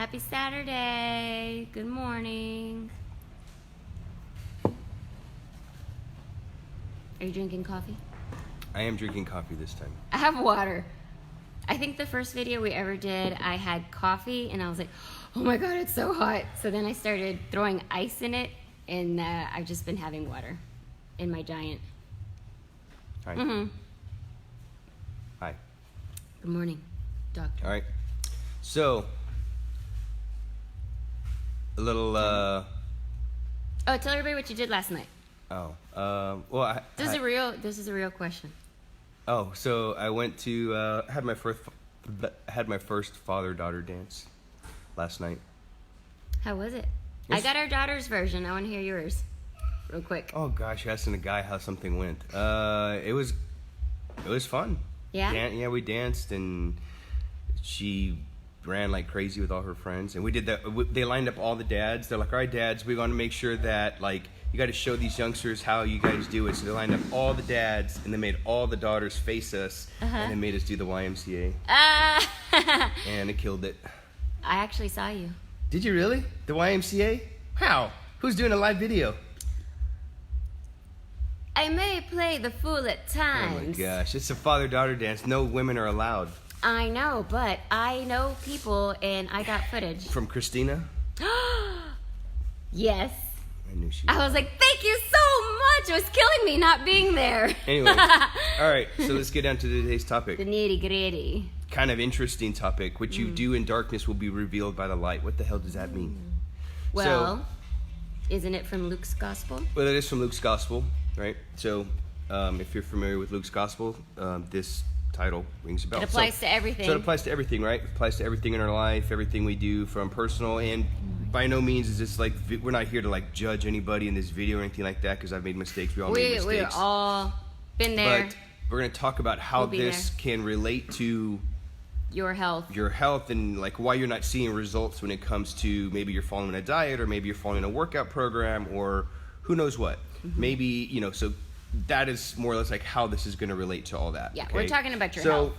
Happy Saturday. Good morning. Are you drinking coffee? I am drinking coffee this time. I have water. I think the first video we ever did, I had coffee and I was like, oh my God, it's so hot. So then I started throwing ice in it and I've just been having water in my giant. Hi. Mm-hmm. Hi. Good morning, doctor. All right. So, a little, Oh, tell everybody what you did last night. well, This is a real question. Oh, so I went to, had my first father-daughter dance last night. How was it? I got our daughter's version. I want to hear yours real quick. Oh gosh, you're asking a guy how something went. It was fun. Yeah? Yeah, we danced and she ran like crazy with all her friends. And we did that. They lined up all the dads. They're like, all right, dads, we want to make sure that like, you got to show these youngsters how you guys do it. So they lined up all the dads and they made all the daughters face us and they made us do the YMCA. And it killed it. I actually saw you. Did you really? The YMCA? How? Who's doing a live video? I may play the fool at times. Oh my gosh, it's a father-daughter dance. No women are allowed. I know, but I know people and I got footage. From Christina? Yes. I knew she I was like, thank you so much. It was killing me not being there. Anyway, all right, so let's get down to today's topic. The nitty-gritty. Kind of interesting topic. What you do in darkness will be revealed by the light. What the hell does that mean? Well, isn't it from Luke's Gospel? Well, it is from Luke's Gospel, right? So, if you're familiar with Luke's Gospel, this title rings a bell. It applies to everything. So it applies to everything, right? It applies to everything in our life, everything we do, from personal, and by no means is this like, we're not here to like judge anybody in this video or anything like that, because I've made mistakes. We all made mistakes. We've all been there. But we're going to talk about how this can relate to your health and like why you're not seeing results when it comes to maybe you're following a diet or maybe you're following a workout program or who knows what. Maybe, you know, so that is more or less like how this is going to relate to all that. Yeah, okay? we're talking about your health. So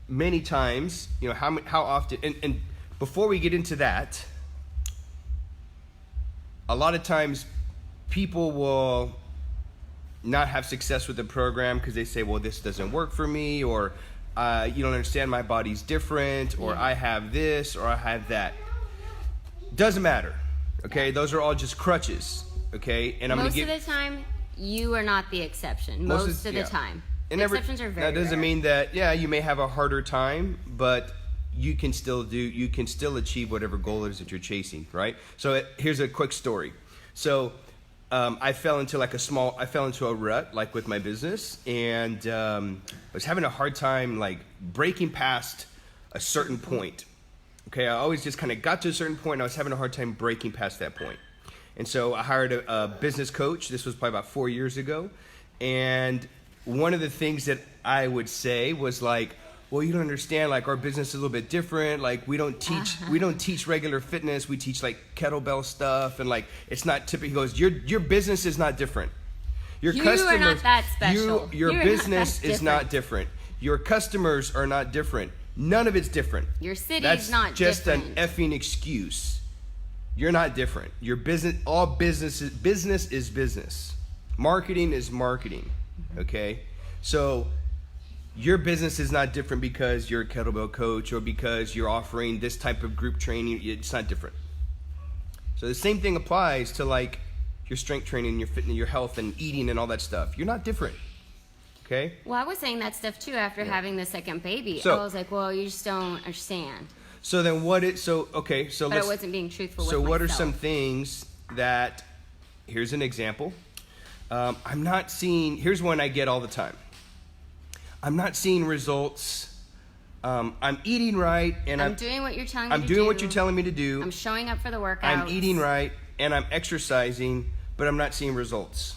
many times, you know, how often, and before we get into that, a lot of times people will not have success with the program because they say, well, this doesn't work for me, or you don't understand, my body's different, or I have this, or I have that. Doesn't matter, okay? Those are all just crutches, okay? And most of the time, you are not the exception. Most of the time. And exceptions are very That doesn't mean that, yeah, you may have a harder time, but you can still achieve whatever goal it is that you're chasing, right? So here's a quick story. So I fell into a rut, like with my business, and I was having a hard time like breaking past a certain point. Okay, I always just kind of got to a certain point and I was having a hard time breaking past that point. And so I hired a business coach. This was probably about 4 years ago. And one of the things that I would say was like, well, you don't understand, like our business is a little bit different. Like we don't teach regular fitness. We teach like kettlebell stuff, and like it's not typical. He goes, your business is not different. Your customers are not that special. Your business is not different. Your customers are not different. None of it's different. Your city's not different. That's just an effing excuse. You're not different. Your business, business is business. Marketing is marketing. Okay, so your business is not different because you're a kettlebell coach or because you're offering this type of group training. It's not different. So the same thing applies to like your strength training, your fitness, your health and eating and all that stuff. You're not different. Okay? Well, I was saying that stuff too after having the second baby. So, I was like, well, you just don't understand. So then but I wasn't being truthful with myself. So what are some things that, here's an example. I'm not seeing, here's one I get all the time. I'm not seeing results. I'm eating right, and I'm doing what you're telling me to do. I'm doing what you're telling me to do. I'm showing up for the workouts. I'm eating right, and I'm exercising, but I'm not seeing results.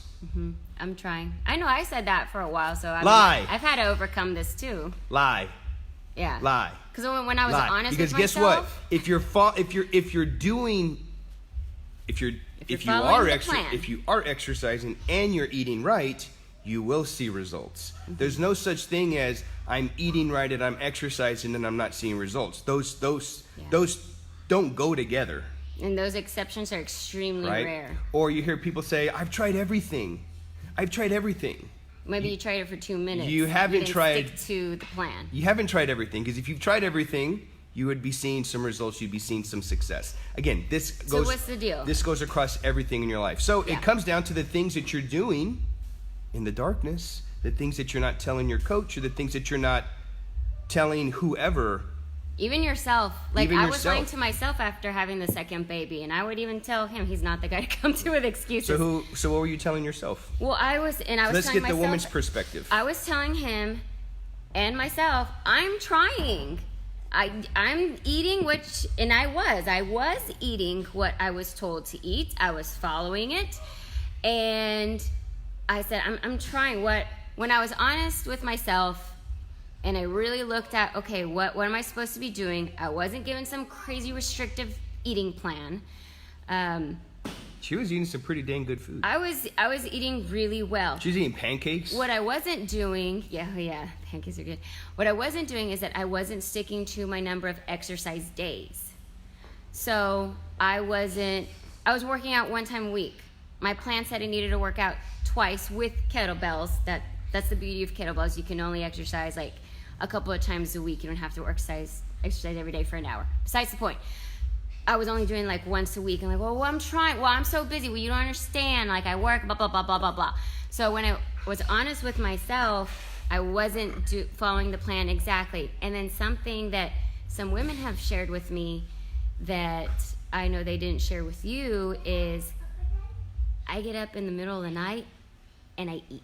I'm trying. I know I said that for a while, so Lie. I've had to overcome this too. Lie. Yeah. Lie. Because when I was honest with myself. Because guess what? If you are exercising and you're eating right, you will see results. There's no such thing as I'm eating right and I'm exercising and I'm not seeing results. Those don't go together. And those exceptions are extremely rare. Or you hear people say, I've tried everything. I've tried everything. Maybe you tried it for 2 minutes. You haven't tried. Stick to the plan. You haven't tried everything, because if you've tried everything, you would be seeing some results. You'd be seeing some success. Again, this goes. So what's the deal? This goes across everything in your life. So it comes down to the things that you're doing in the darkness, the things that you're not telling your coach, or the things that you're not telling whoever. Even yourself. Like, Even I was yourself. lying to myself after having the second baby, and I would even tell him he's not the guy to come to with excuses. So what were you telling yourself? Well, I was Let's telling get the myself, woman's perspective. I was telling him and myself, I'm trying. I'm eating, I was eating what I was told to eat. I was following it. And I said, I'm trying. When I was honest with myself, and I really looked at, okay, what am I supposed to be doing? I wasn't given some crazy restrictive eating plan. She was eating some pretty dang good food. I was eating really well. She was eating pancakes. What I wasn't doing, pancakes are good. What I wasn't doing is that I wasn't sticking to my number of exercise days. So I was working out 1 time a week. My plan said I needed to work out twice with kettlebells. That's the beauty of kettlebells. You can only exercise like a couple of times a week. You don't have to exercise every day for an hour. Besides the point, I was only doing like once a week. I'm like, well, I'm trying. Well, I'm so busy. Well, you don't understand. Like, I work, blah, blah, blah, blah, blah, blah. So when I was honest with myself, I wasn't following the plan exactly. And then something that some women have shared with me that I know they didn't share with you is I get up in the middle of the night and I eat.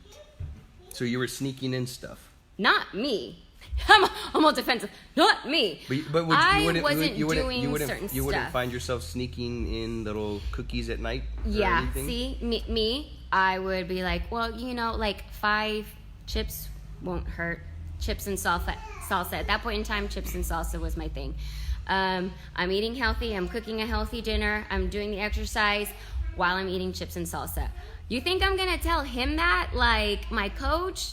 So you were sneaking in stuff. Not me. I'm all defensive. Not me. But I wasn't doing certain stuff. You wouldn't find yourself sneaking in little cookies at night? Yeah. See, me, I would be like, well, like 5 chips won't hurt. Chips and salsa. At that point in time, chips and salsa was my thing. I'm eating healthy. I'm cooking a healthy dinner. I'm doing the exercise while I'm eating chips and salsa. You think I'm going to tell him that, like my coach?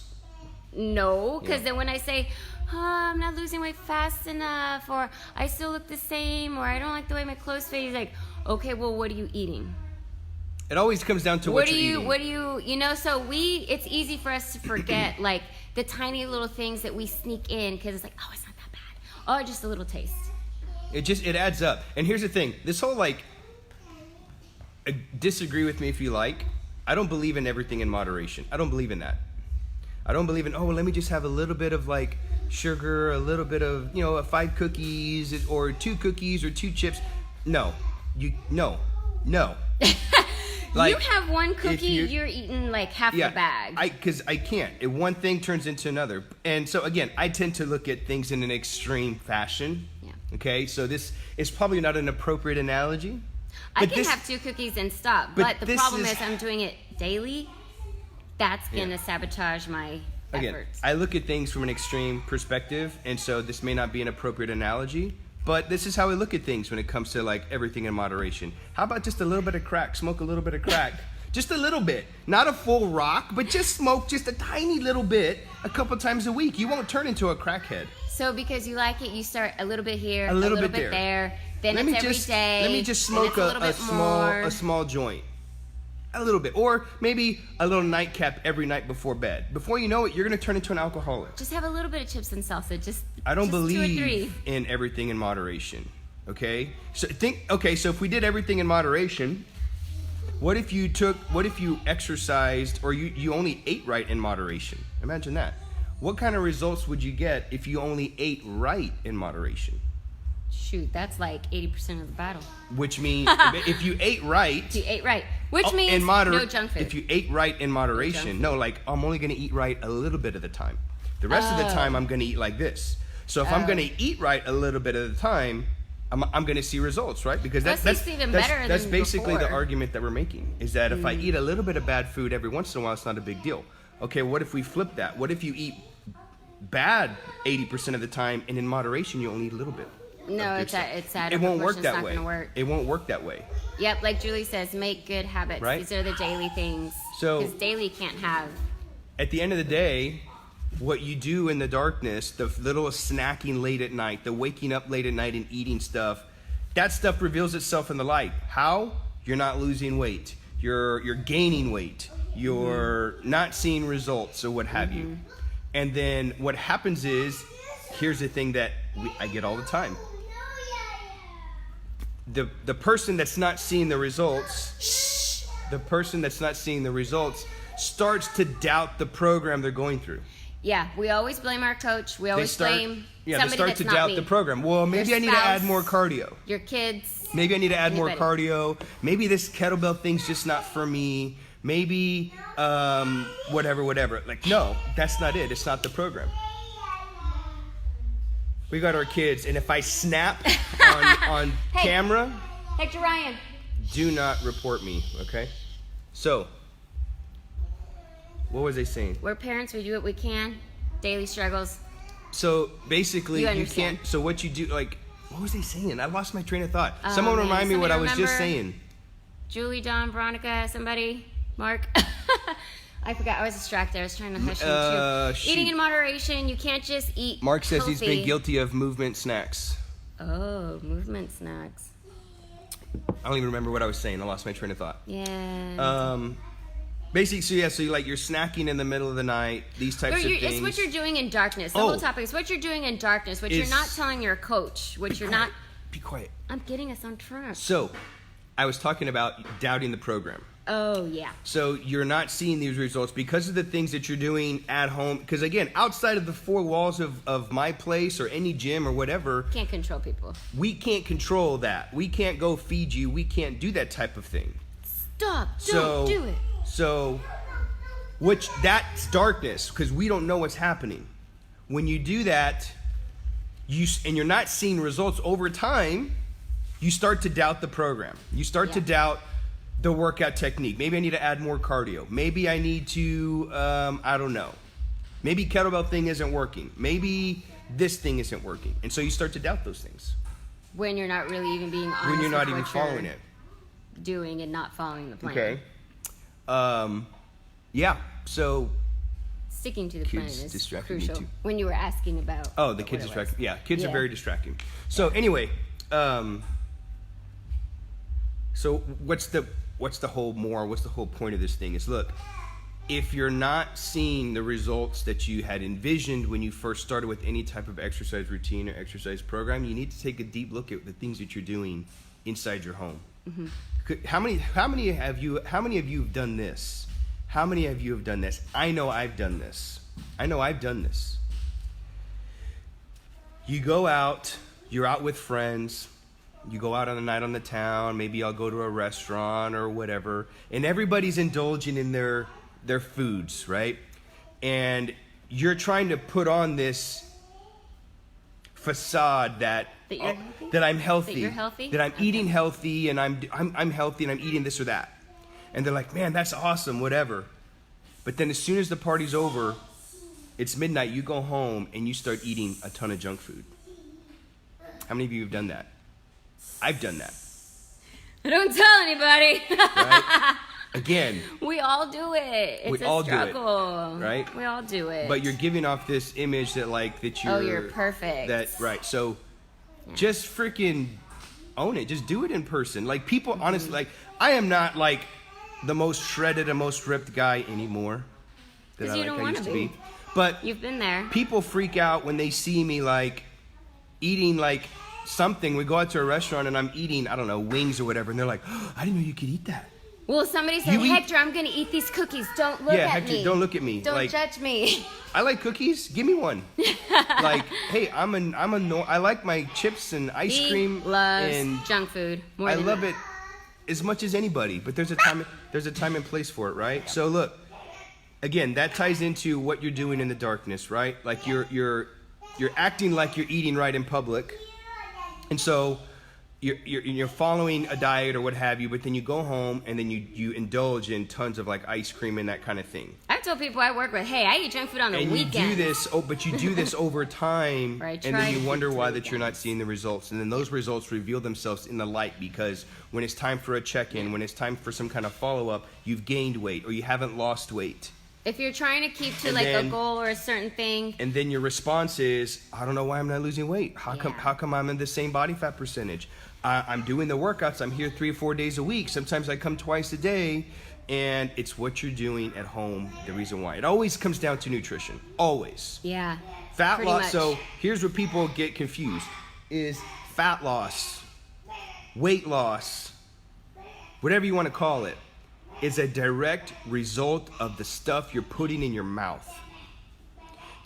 No, because then when I say, I'm not losing weight fast enough, or I still look the same, or I don't like the way my clothes fit, he's like, okay, well, what are you eating? It always comes down to what you're eating. What do you, so it's easy for us to forget, like, the tiny little things that we sneak in, because it's like, oh, it's not that bad. Oh, just a little taste. It adds up. And here's the thing. This whole, like, disagree with me if you like. I don't believe in everything in moderation. I don't believe in that. I don't believe in, let me just have a little bit of, like, sugar, a little bit of, 5 cookies, or 2 cookies, or 2 chips. No. No. Like, you have 1 cookie, you're eating, like, half the bag. Because I can't. One thing turns into another. And so, again, I tend to look at things in an extreme fashion. Yeah. Okay? So this is probably not an appropriate analogy. I can have 2 cookies and stop. But the problem is I'm doing it daily. That's going to sabotage my efforts. I look at things from an extreme perspective, and so this may not be an appropriate analogy, but this is how I look at things when it comes to, like, everything in moderation. How about just a little bit of crack? Smoke a little bit of crack. Just a little bit. Not a full rock, but just smoke just a tiny little bit a couple times a week. You won't turn into a crackhead. So because you like it, you start a little bit here, a little bit there. Then it's every day. Let me just smoke a small joint. A little bit. Or maybe a little nightcap every night before bed. Before you know it, you're going to turn into an alcoholic. Just have a little bit of chips and salsa. I don't believe 2 or 3. in everything in moderation. Okay? So so if we did everything in moderation, what if you exercised, or you only ate right in moderation? Imagine that. What kind of results would you get if you only ate right in moderation? Shoot, that's like 80% of the battle. Which means if you ate right... Which means no junk food. If you ate right in moderation, I'm only going to eat right a little bit of the time. The rest of the time, I'm going to eat like this. So if I'm going to eat right a little bit of the time, I'm going to see results, right? Because that's basically before. The argument that we're making, is that if I eat a little bit of bad food every once in a while, it's not a big deal. Okay, what if we flip that? What if you eat bad 80% of the time, and in moderation, you only eat a little bit? No, it's out it of won't work proportion. that It's not way. going to work. It won't work that way. Yep, like Julie says, make good habits. Right? These are the daily things. So, because daily can't have. At the end of the day, what you do in the darkness, the little snacking late at night, the waking up late at night and eating stuff, that stuff reveals itself in the light. How? You're not losing weight. You're gaining weight. You're not seeing results or what have you. And then what happens is, here's the thing that I get all the time. The person that's not seeing the results, starts to doubt the program they're going through. Yeah, we always blame our coach. We always blame somebody they start that's to not doubt me. the program. Well, maybe I need to add more cardio. Your kids. Maybe I need to add more anybody. cardio. Maybe this kettlebell thing's just not for me. Maybe whatever. Like, no, that's not it. It's not the program. We got our kids, and if I snap on Hey. camera, Hector Ryan. do not report me, okay? So, what was I saying? We're parents. We do what we can. Daily struggles. So basically, You you understand. can't. So what you do, like, what was I saying? I lost my train of thought. Someone remind me what I was just saying. Julie, Dawn, Veronica, somebody, Mark. I forgot. I was distracted. I was trying to hush him too. shoot. Eating in moderation. You can't just eat. Mark says he's been healthy. guilty of movement snacks. Oh, movement snacks. I don't even remember what I was saying. I lost my train of thought. Yeah. Basically, so you're snacking in the middle of the night. These types of things. It's what you're doing in darkness. The whole topic is what you're doing in darkness. What you're not telling your coach. What you're not. Be quiet. I'm getting us on track. So, I was talking about doubting the program. Oh, yeah. So you're not seeing these results because of the things that you're doing at home. Because again, outside of the four walls of my place or any gym or whatever, Can't control people. we can't control that. We can't go feed you. We can't do that type of thing. Stop. Don't do it. So, that's darkness because we don't know what's happening. When you do that, and you're not seeing results over time, you start to doubt the program. You start to doubt the workout technique. Maybe I need to add more cardio. Maybe I need to, I don't know. Maybe kettlebell thing isn't working. Maybe this thing isn't working. And so you start to doubt those things. When you're not really even being honest When you're not with even what you're following it. doing and not following the plan. Okay. Yeah. So Sticking to the plan Kids is distracted me crucial. too. When you were asking about the what kids it distracting. was. Yeah, kids are Yeah. very distracting. So anyway, so what's the whole point of this thing is, look, if you're not seeing the results that you had envisioned when you first started with any type of exercise routine or exercise program, you need to take a deep look at the things that you're doing inside your home. How many of you have done this? How many of you have done this? I know I've done this. You go out, you're out with friends, you go out on a night on the town, maybe I'll go to a restaurant or whatever, and everybody's indulging in their foods, right? And you're trying to put on this facade that I'm healthy, That you're healthy? that I'm eating healthy, and I'm healthy, and I'm eating this or that. And they're like, man, that's awesome, whatever. But then as soon as the party's over, it's midnight, you go home, and you start eating a ton of junk food. How many of you have done that? I've done that. Don't tell anybody. Right? Again. We all do it. It's We all a do it, struggle. right? We all do it. But you're giving off this image that you're perfect. Right. So just freaking own it. Just do it in person. Like people, honestly, like I am not like the most shredded and most ripped guy anymore that I used to be. But you've been there. People freak out when they see me like eating like something. We go out to a restaurant and I'm eating, I don't know, wings or whatever, and they're like, oh, I didn't know you could eat that. Well, somebody said, Hector, I'm going to eat these cookies. Don't look at Hector, me. don't look at me. Don't judge me. I like cookies. Give me one. Like, hey, I like my chips and ice cream. Loves and junk food. I love it as much as anybody. But there's a time and place for it, right? Yeah. So look, again, that ties into what you're doing in the darkness, right? Like you're acting like you're eating right in public, and so you're following a diet or what have you, but then you go home and then you indulge in tons of like ice cream and that kind of thing. I've told people I work with, hey, I eat junk food on the weekend. And you do this, but you do this over time, right, and then you wonder why that you're not seeing the results. And then those results reveal themselves in the light, because when it's time for a check-in, when it's time for some kind of follow-up, you've gained weight or you haven't lost weight. If you're trying to keep to And like then- a goal or a certain thing, And then your response is, I don't know why I'm not losing weight. How come I'm in the same body fat percentage? I'm doing the workouts. I'm here 3 or 4 days a week. Sometimes I come twice a day. And it's what you're doing at home, the reason why. It always comes down to nutrition. Always. yeah. Fat Pretty loss. much. So here's where people get confused. Is fat loss, weight loss, whatever you want to call it, is a direct result of the stuff you're putting in your mouth.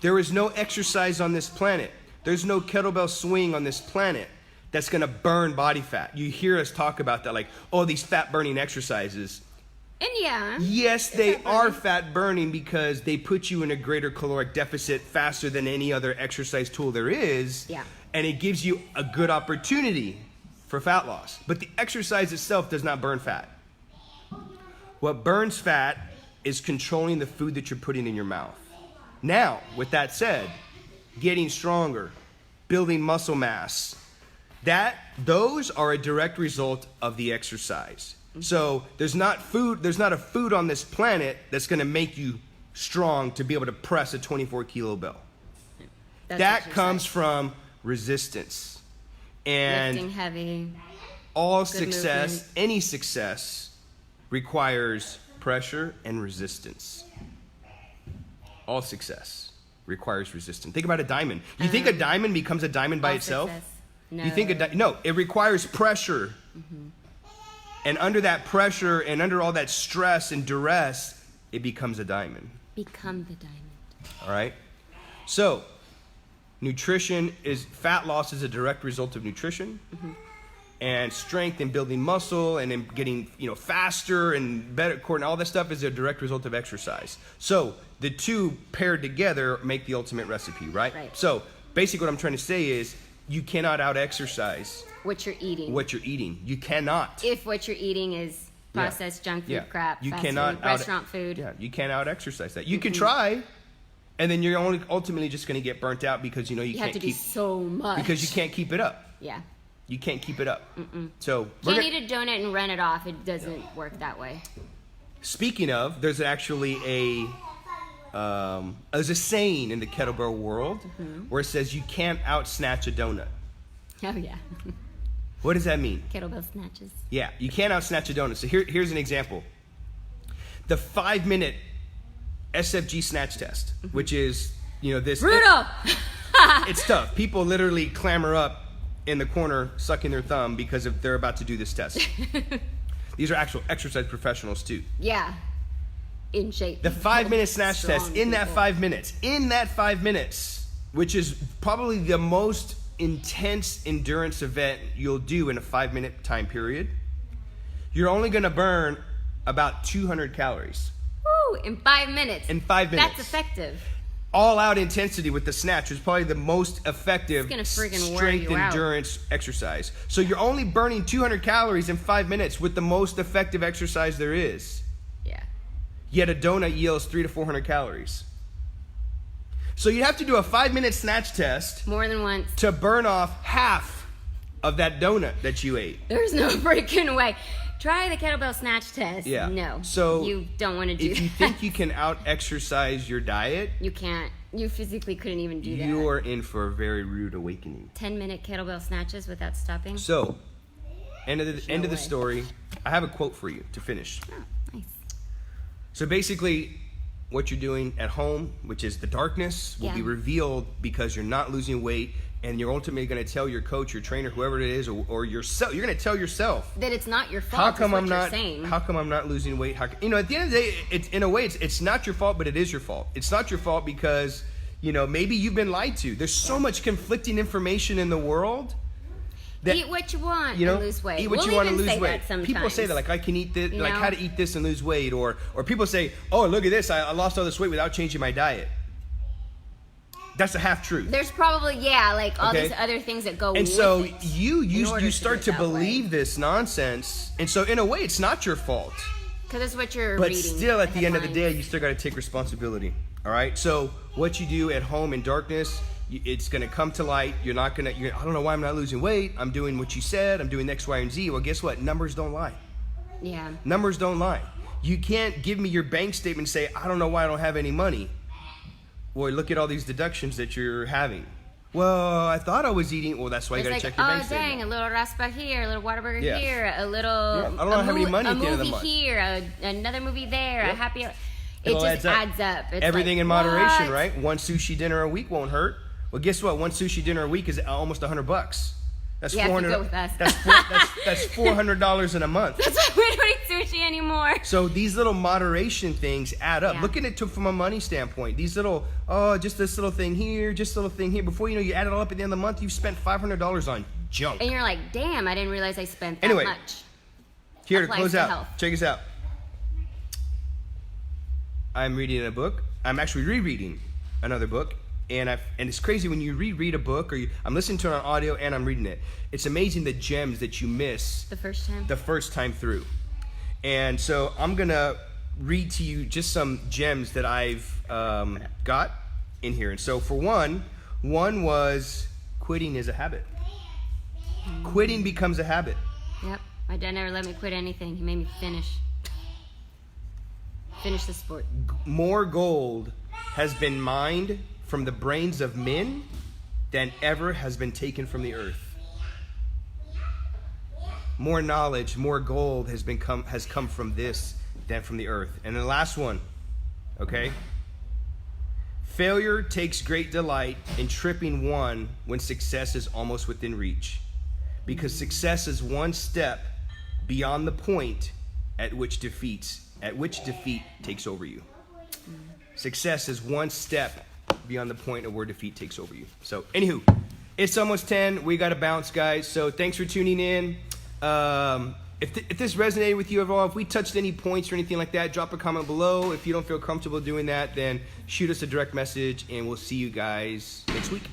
There is no exercise on this planet. There's no kettlebell swing on this planet that's going to burn body fat. You hear us talk about that, like, oh, these fat burning exercises. And yeah. Yes, they are fat burning because they put you in a greater caloric deficit faster than any other exercise tool there is. Yeah. And it gives you a good opportunity for fat loss. But the exercise itself does not burn fat. What burns fat is controlling the food that you're putting in your mouth. Now, with that said, getting stronger, building muscle mass, those are a direct result of the exercise. So there's not a food on this planet that's going to make you strong to be able to press a 24-kilo bell. That exercise. comes from resistance. And Lifting heavy. all Good success, movement. any success, requires pressure and resistance. All success requires resistance. Think about a diamond. You think a diamond becomes a diamond by All itself? success. No. You think no, it requires pressure. And under that pressure and under all that stress and duress, it becomes a diamond. Become the diamond. All right? So, fat loss is a direct result of nutrition. And strength and building muscle and then getting, faster and better core and all that stuff is a direct result of exercise. So, the two paired together make the ultimate recipe, right? Right. So, basically what I'm trying to say is you cannot out-exercise What you're eating. what you're eating. You cannot. If what you're eating is processed junk food crap, You fast cannot food, restaurant food. Yeah, you can't out-exercise that. You can try, and then you're only ultimately just going to get burnt out because you You have can't to do keep so much. because you can't keep it up. Yeah. You can't keep it up. So we're Can't gonna- eat a donut and run it off. It doesn't work that way. speaking of, there's actually there's a saying in the kettlebell world where it says you can't out-snatch a donut. Oh, yeah. What does that mean? Kettlebell snatches. Yeah, you can't out-snatch a donut. So here's an example. The 5-minute SFG snatch test, which is, this... Brutal! It's tough. People literally clamor up in the corner sucking their thumb because they're about to do this test. These are actual exercise professionals too. Yeah. In shape. The 5-minute snatch Strong test, in that people. 5 minutes, which is probably the most intense endurance event you'll do in a 5-minute time period, you're only going to burn about 200 calories. Woo! In 5 minutes. In 5 minutes. That's effective. All-out intensity with the snatch is probably the most effective It's gonna friggin' wear strength you out. endurance exercise. So you're only burning 200 calories in 5 minutes with the most effective exercise there is. Yeah. Yet a donut yields 300 to 400 calories. So you have to do a 5-minute snatch test More than once. to burn off half of that donut that you ate. There's no freaking way. Try the kettlebell snatch test. Yeah. No. So you don't want to do if you that. think you can out-exercise your diet, You can't. You physically couldn't even do that. you are in for a very rude awakening. 10-minute kettlebell snatches without stopping. So, end of the way. story. I have a quote for you to finish. Oh, nice. So basically, what you're doing at home, which is the darkness, will be revealed because you're not losing weight, and you're ultimately going to tell your coach, your trainer, whoever it is, or yourself. You're going to tell yourself, That it's not your fault. how come is what I'm you're not? saying. How come I'm not losing weight? At the end of the day, it's not your fault, but it is your fault. It's not your fault because maybe you've been lied to. There's so much conflicting information in the world. That, Eat what you want and lose weight. Eat what We'll you want and even lose say weight. that sometimes. People say that, like, I can eat this, like know? how to eat this and lose weight, or people say, oh, look at this, I lost all this weight without changing my diet. That's a half truth. There's probably like all Okay. these other things that go And with so it. you start to believe this nonsense, and so in a way, it's not your fault. Because that's what you're But reading. still, at the end of the headlines. day, you still got to take responsibility. All right. So what you do at home in darkness, it's going to come to light. You're not going to. I don't know why I'm not losing weight. I'm doing what you said. I'm doing X, Y, and Z. Well, guess what? Numbers don't lie. Yeah. Numbers don't lie. You can't give me your bank statement and say, I don't know why I don't have any money. Boy, look at all these deductions that you're having. Well, I thought I was eating. Well, that's why you got to check your bank statement. Oh, dang, a little raspa here, a little Whataburger Yeah. here, a little... I don't have any money at the end of the month. A movie here, another movie there, Yep. a happy hour. It all just adds up. It's everything like, in moderation, what? right? One sushi dinner a week won't hurt. Well, guess what? One sushi dinner a week is almost $100. That's You have to $400. go with us. That's $400 in a month. That's why we don't eat sushi anymore. So these little moderation things add up. Yeah. Look at it from a money standpoint. These little, just this little thing here, just a little thing here. Before you know, you add it all up at the end of the month, you've spent $500 on junk. And you're like, damn, I didn't realize I spent that Anyway, much. Here to Applies close to out. health. Check this out. I'm reading a book. I'm actually rereading another book. And it's crazy when you reread a book, or I'm listening to it on audio and I'm reading it. It's amazing the gems that you miss The first time through. And so I'm gonna read to you just some gems that I've got in here. And so for one was quitting is a habit. Quitting becomes a habit. Yep. My dad never let me quit anything. He made me finish the sport. More gold has been mined from the brains of men than ever has been taken from the earth. More knowledge, more gold has come from this than from the earth. And the last one, okay? Failure takes great delight in tripping one when success is almost within reach. Because success is one step beyond the point at which defeat takes over you. Success is one step beyond the point of where defeat takes over you. So, anywho, it's almost 10. We got to bounce, guys. So, thanks for tuning in. If this resonated with you at all, if we touched any points or anything like that, drop a comment below. If you don't feel comfortable doing that, then shoot us a direct message, and we'll see you guys next week.